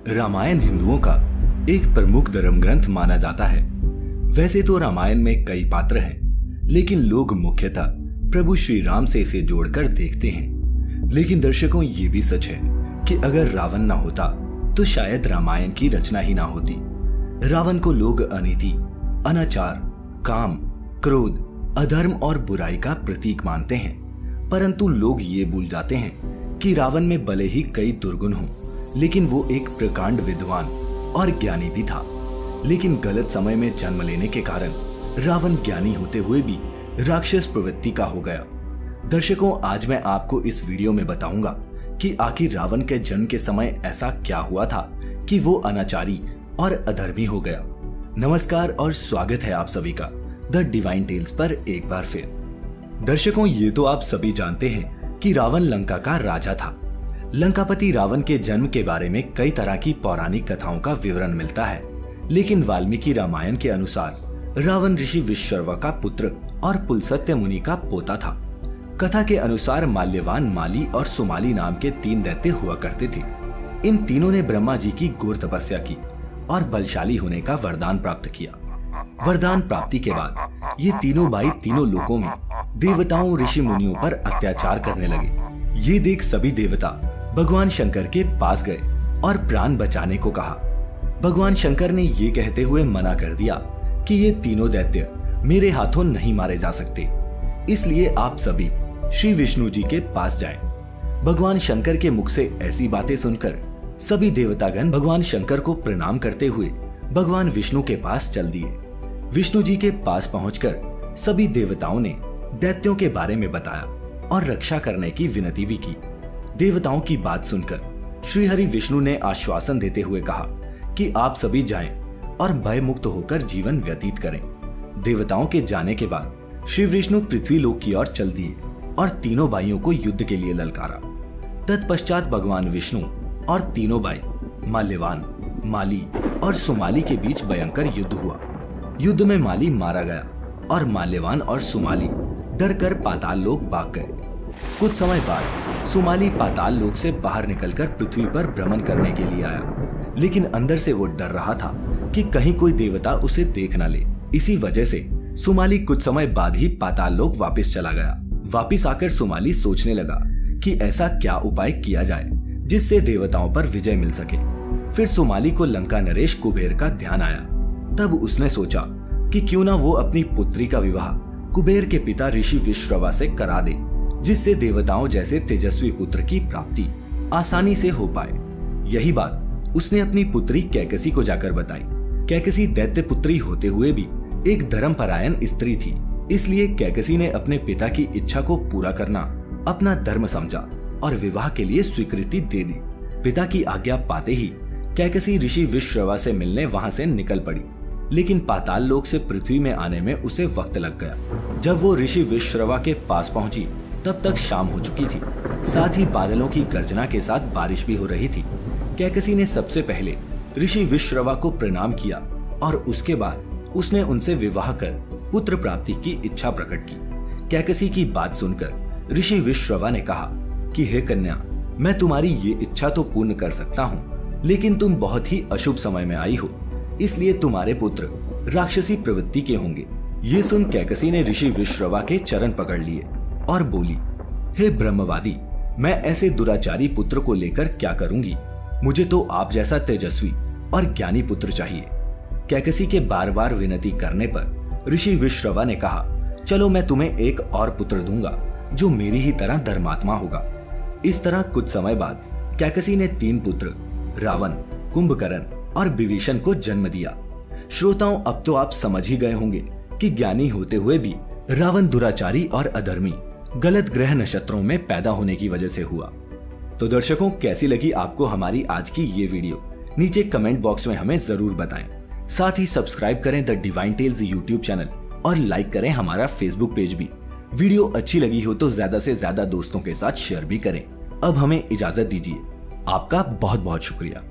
रामायण हिंदुओं का एक प्रमुख धर्म ग्रंथ माना जाता है। वैसे तो रामायण में कई पात्र हैं, लेकिन लोग मुख्यतः प्रभु श्री राम से इसे जोड़कर देखते हैं। लेकिन दर्शकों, ये भी सच है कि अगर रावण न होता तो शायद रामायण की रचना ही ना होती। रावण को लोग अनीति, अनाचार, काम, क्रोध, अधर्म और बुराई का प्रतीक मानते हैं, परंतु लोग ये भूल जाते हैं कि रावण में भले ही कई दुर्गुण हों, लेकिन वो एक प्रकांड विद्वान और ज्ञानी भी था। लेकिन गलत समय में जन्म लेने के कारण रावण ज्ञानी होते हुए भी राक्षस प्रवृत्ति का हो गया। दर्शकों, आज मैं आपको इस वीडियो में बताऊंगा कि आखिर रावण के जन्म के समय ऐसा क्या हुआ था कि वो अनाचारी और अधर्मी हो गया। नमस्कार और स्वागत है आप सभी का द डिवाइन टेल्स पर एक बार फिर। दर्शकों, ये तो आप सभी जानते हैं कि रावण लंका का राजा था। लंकापति रावण के जन्म के बारे में कई तरह की पौराणिक कथाओं का विवरण मिलता है, लेकिन वाल्मीकि रामायण के अनुसार रावण ऋषि विश्रवा का पुत्र और पुलस्त्य मुनि का पोता था। कथा के अनुसार माल्यवान, माली और सुमाली नाम के 3 दैत्य हुआ करते थे। इन तीनों ने ब्रह्मा जी की घोर तपस्या की और बलशाली होने का वरदान प्राप्त किया। वरदान प्राप्ति के बाद ये तीनों भाई तीनों लोकों में देवताओं, ऋषि मुनियों पर अत्याचार करने लगे। ये देख सभी देवता भगवान शंकर के पास गए और प्राण बचाने को कहा। भगवान शंकर ने ये कहते हुए मना कर दिया कि ये तीनों दैत्य मेरे हाथों नहीं मारे जा सकते, इसलिए आप सभी श्री विष्णु जी के पास जाएं। भगवान शंकर के मुख से ऐसी बातें सुनकर सभी देवतागण भगवान शंकर को प्रणाम करते हुए भगवान विष्णु के पास चल दिए। विष्णु जी के पास पहुंचकर सभी देवताओं ने दैत्यों के बारे में बताया और रक्षा करने की विनती भी की। देवताओं की बात सुनकर श्री हरि विष्णु ने आश्वासन देते हुए कहा कि आप सभी जाएं और भय मुक्त होकर जीवन व्यतीत करें। देवताओं के जाने के बाद श्री विष्णु पृथ्वी लोक की ओर चल दिए और तीनों भाइयों को युद्ध के लिए ललकारा। तत्पश्चात भगवान विष्णु और तीनों भाई माल्यवान, माली और सुमाली के बीच भयंकर युद्ध हुआ। युद्ध में माली मारा गया और माल्यवान और सुमाली डर कर पाताल लोक भाग गए। कुछ समय बाद सुमाली पाताल लोक से बाहर निकलकर पृथ्वी पर भ्रमण करने के लिए आया, लेकिन अंदर से वो डर रहा था कि कहीं कोई देवता उसे देख न ले। इसी वजह से सुमाली कुछ समय बाद ही पाताल लोक वापस चला गया। वापस आकर सुमाली सोचने लगा कि ऐसा क्या उपाय किया जाए जिससे देवताओं पर विजय मिल सके। फिर सुमाली को लंका नरेश कुबेर का ध्यान आया। तब उसने सोचा कि क्यों ना वो अपनी पुत्री का विवाह कुबेर के पिता ऋषि विश्रवा से करा दे, जिससे देवताओं जैसे तेजस्वी पुत्र की प्राप्ति आसानी से हो पाए। यही बात उसने अपनी पुत्री कैकसी को जाकर बताई। कैकसी दैत्य पुत्री होते हुए भी एक धर्मपरायण स्त्री थी, इसलिए कैकसी ने अपने पिता की इच्छा को पूरा करना अपना धर्म समझा और विवाह के लिए स्वीकृति दे दी। पिता की आज्ञा पाते ही कैकसी ऋषि विश्रवा से मिलने वहां से निकल पड़ी, लेकिन पाताल लोक से पृथ्वी में आने में उसे वक्त लग गया। जब वो ऋषि विश्रवा के पास पहुंची तब तक शाम हो चुकी थी। साथ ही बादलों की गर्जना के साथ बारिश भी हो रही थी। कैकसी ने सबसे पहले ऋषि विश्रवा को प्रणाम किया और उसके बाद उसने उनसे विवाह कर पुत्र प्राप्ति की इच्छा प्रकट की। कैकसी की बात सुनकर ऋषि विश्रवा ने कहा कि हे कन्या, मैं तुम्हारी ये इच्छा तो पूर्ण कर सकता हूँ, लेकिन तुम बहुत ही अशुभ समय में आई हो, इसलिए तुम्हारे पुत्र राक्षसी प्रवृत्ति के होंगे। ये सुन कैकसी ने ऋषि विश्रवा के चरण पकड़ लिए और बोली, हे ब्रह्मवादी, मैं ऐसे दुराचारी पुत्र को लेकर क्या करूंगी? मुझे तो आप जैसा तेजस्वी और ज्ञानी पुत्र चाहिए। कैकसी के बार बार विनती करने पर ऋषि विश्रवा ने कहा, चलो मैं तुम्हें एक और पुत्र दूंगा जो मेरी ही तरह धर्मात्मा होगा। इस तरह कुछ समय बाद कैकसी ने 3 पुत्र रावण, कुंभकर्ण और विभीषण को जन्म दिया। श्रोताओं, अब तो आप समझ ही गए होंगे कि ज्ञानी होते हुए भी रावण दुराचारी और अधर्मी गलत ग्रह नक्षत्रों में पैदा होने की वजह से हुआ। तो दर्शकों, कैसी लगी आपको हमारी आज की ये वीडियो? नीचे कमेंट बॉक्स में हमें जरूर बताएं। साथ ही सब्सक्राइब करें The Divine Tales YouTube channel और लाइक करें हमारा फेसबुक पेज भी। वीडियो अच्छी लगी हो तो ज्यादा से ज्यादा दोस्तों के साथ शेयर भी करें। अब हमें इजाजत दीजिए। आपका बहुत बहुत शुक्रिया।